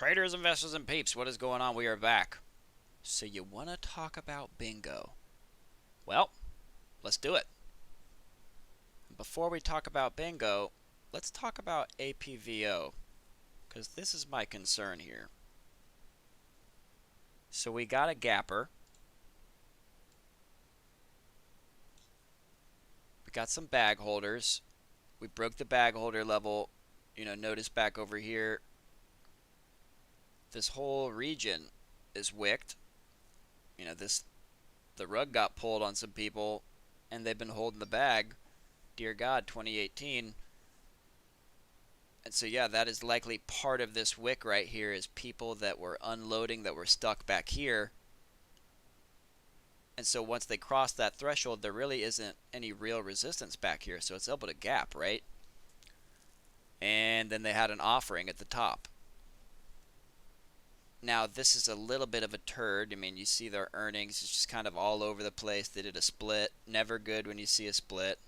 Traders, investors, and peeps, what is going on? We are back. So you want to talk about Bngo? Well, let's do it. Before we talk about Bngo, let's talk about APVO, because this is my concern here. So we got a gapper. We got some bag holders. We broke the bag holder level. Notice back over here, this whole region is wicked. The rug got pulled on some people, and they've been holding the bag. Dear God, 2018. And so yeah, that is likely part of this wick right here, is people that were unloading that were stuck back here. And so once they cross that threshold, there really isn't any real resistance back here, so it's able to gap, right? And then they had an offering at the top. Now this is a little bit of a turd. I mean, you see their earnings, it's just kind of all over the place. They did a split. Never good when you see a split.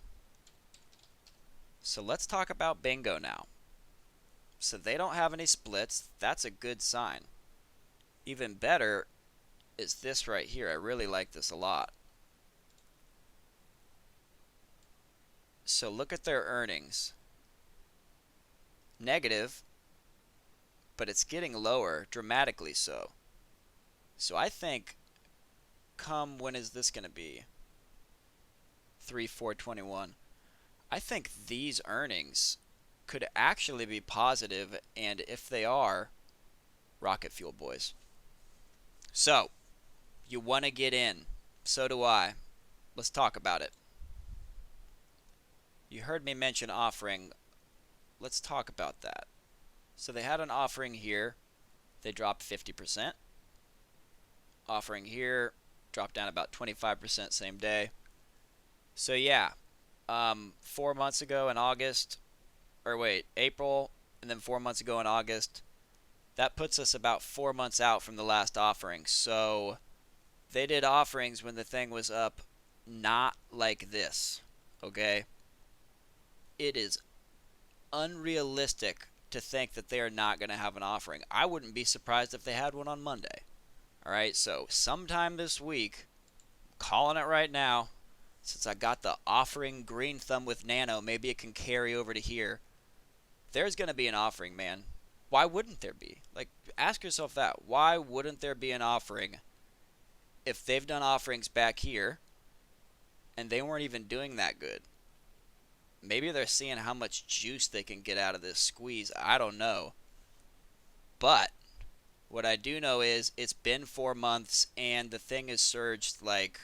So let's talk about Bngo now. So they don't have any splits. That's a good sign. Even better is this right here. I really like this a lot. So look at their earnings. Negative, but it's getting lower, dramatically so. So I think come, when is this going to be? 3/4/21. I think these earnings could actually be positive, and if they are, rocket fuel, boys. So, you want to get in. So do I. Let's talk about it. You heard me mention offering. Let's talk about that. So they had an offering here. They dropped 50%. Offering here, dropped down about 25% same day. So yeah, 4 months ago in August, or wait, April, and then 4 months ago in August, that puts us about 4 months out from the last offering. So they did offerings when the thing was up, not like this, okay? It is unrealistic to think that they are not going to have an offering. I wouldn't be surprised if they had one on Monday. Alright, so sometime this week, I'm calling it right now, since I got the offering green thumb with Nano, maybe it can carry over to here. There's going to be an offering, man. Why wouldn't there be? Like, ask yourself that. Why wouldn't there be an offering if they've done offerings back here and they weren't even doing that good? Maybe they're seeing how much juice they can get out of this squeeze. I don't know. But what I do know is it's been 4 months and the thing has surged like,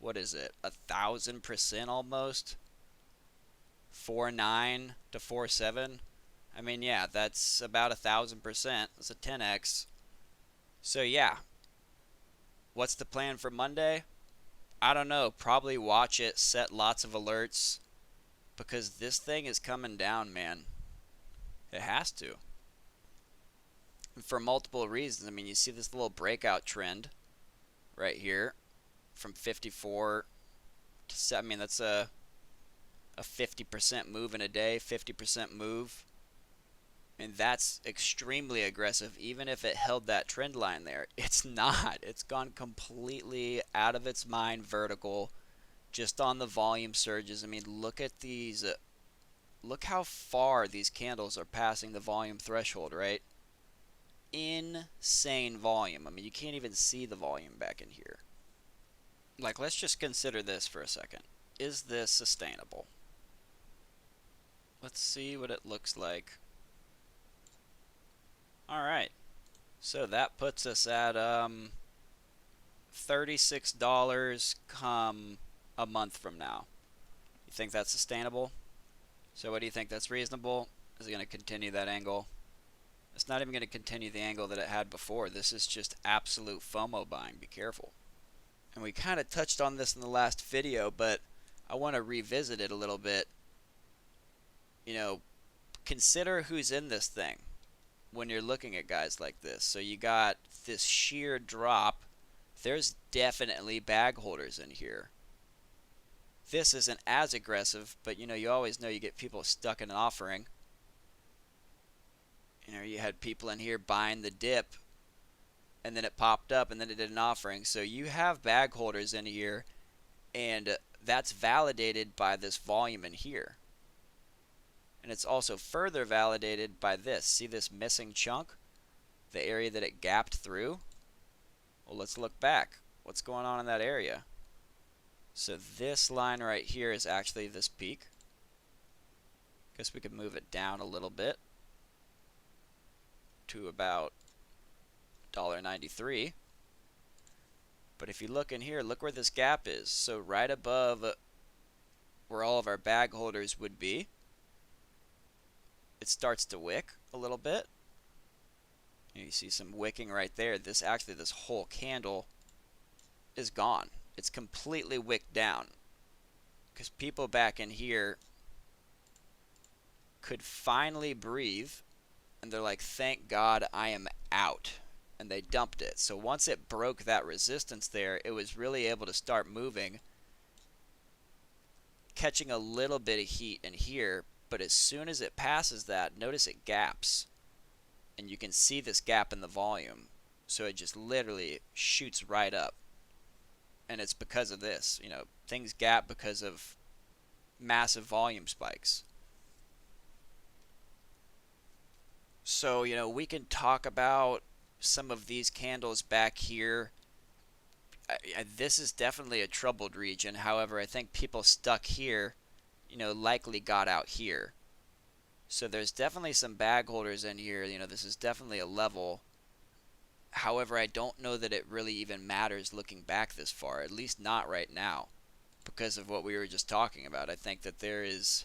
what is it, 1,000% almost? 4.9 to 4.7. I mean, yeah, that's about 1,000%. That's a 10x. So yeah, what's the plan for Monday? I don't know. Probably watch it, set lots of alerts, because this thing is coming down, man. It has to. And for multiple reasons. I mean, you see this little breakout trend right here from 54 to, I mean, that's a 50% move in a day, 50% move. And that's extremely aggressive, even if it held that trend line there. It's not. It's gone completely out of its mind vertical. Just on the volume surges. I mean, look at these. Look how far these candles are passing the volume threshold, right? Insane volume. I mean, you can't even see the volume back in here. Like, let's just consider this for a second. Is this sustainable? Let's see what it looks like. Alright. So that puts us at $36 come a month from now. You think that's sustainable? So what do you think? That's reasonable? Is it going to continue that angle? It's not even going to continue the angle that it had before. This is just absolute FOMO buying. Be careful. And we kind of touched on this in the last video, but I want to revisit it a little bit. Consider who's in this thing when you're looking at guys like this. So you got this sheer drop. There's definitely bag holders in here. This isn't as aggressive, but you always know you get people stuck in an offering. You know, you had people in here buying the dip, and then it popped up, and then it did an offering. So you have bag holders in here, and that's validated by this volume in here. And it's also further validated by this. See this missing chunk? The area that it gapped through? Well, let's look back. What's going on in that area? So this line right here is actually this peak. Guess we could move it down a little bit to about $1.93. But if you look in here, look where this gap is. So right above where all of our bag holders would be, it starts to wick a little bit. You see some wicking right there. This whole candle is gone. It's completely wicked down because people back in here could finally breathe, and they're like, thank God I am out, and they dumped it. So once it broke that resistance there, it was really able to start moving, catching a little bit of heat in here. But as soon as it passes that, notice it gaps, and you can see this gap in the volume. So it just literally shoots right up, and it's because of this. You know, things gap because of massive volume spikes. So, you know, we can talk about some of these candles back here. This is definitely a troubled region. However, I think people stuck here, you know, likely got out here. So there's definitely some bag holders in here. You know, this is definitely a level. However, I don't know that it really even matters looking back this far, at least not right now, because of what we were just talking about. I think that there's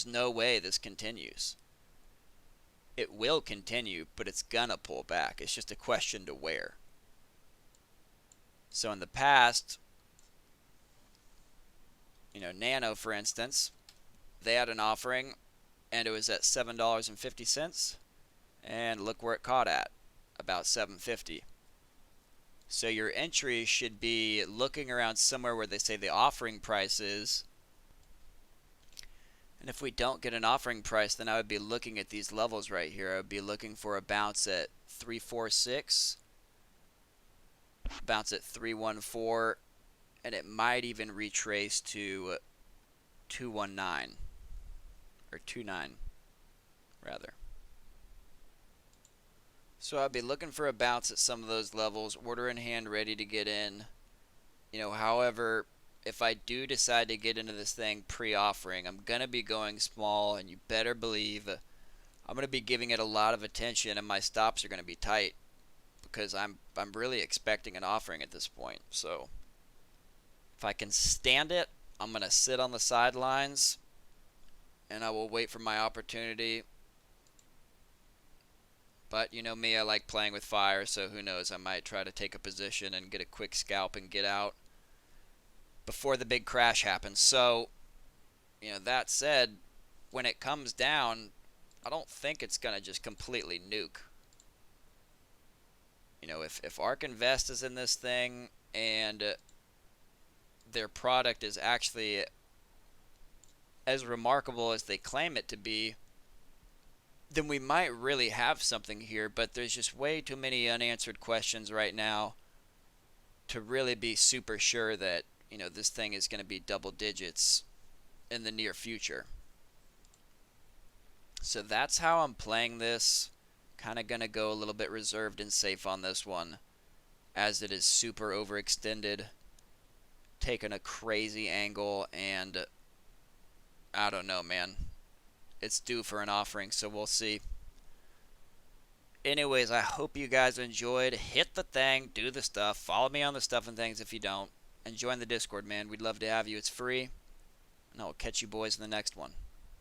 no way this continues. It will continue, but it's gonna pull back. It's just a question to where. So in the past, you know, Nano, for instance, they had an offering, and it was at $7.50, and look where it caught at, about $7.50. So your entry should be looking around somewhere where they say the offering price is. And if we don't get an offering price, then I would be looking at these levels right here. I would be looking for a bounce at 346, bounce at 314, and it might even retrace to 219, or 29 rather. So I'd be looking for a bounce at some of those levels, order in hand, ready to get in. You know, however, if I do decide to get into this thing pre-offering, I'm going to be going small, and you better believe I'm going to be giving it a lot of attention, and my stops are going to be tight because I'm really expecting an offering at this point. So if I can stand it, I'm going to sit on the sidelines, and I will wait for my opportunity. But you know me, I like playing with fire, so who knows, I might try to take a position and get a quick scalp and get out before the big crash happens. So, you know, that said, when it comes down, I don't think it's going to just completely nuke. You know, if ARK Invest is in this thing and their product is actually as remarkable as they claim it to be, then we might really have something here. But there's just way too many unanswered questions right now to really be super sure that, you know, this thing is going to be double digits in the near future. So that's how I'm playing this. Kind of going to go a little bit reserved and safe on this one, as it is super overextended, taking a crazy angle, and I don't know, man. It's due for an offering, so we'll see. Anyways, I hope you guys enjoyed. Hit the thing, do the stuff. Follow me on the stuff and things if you don't. And join the Discord, man. We'd love to have you. It's free. And I will catch you boys in the next one.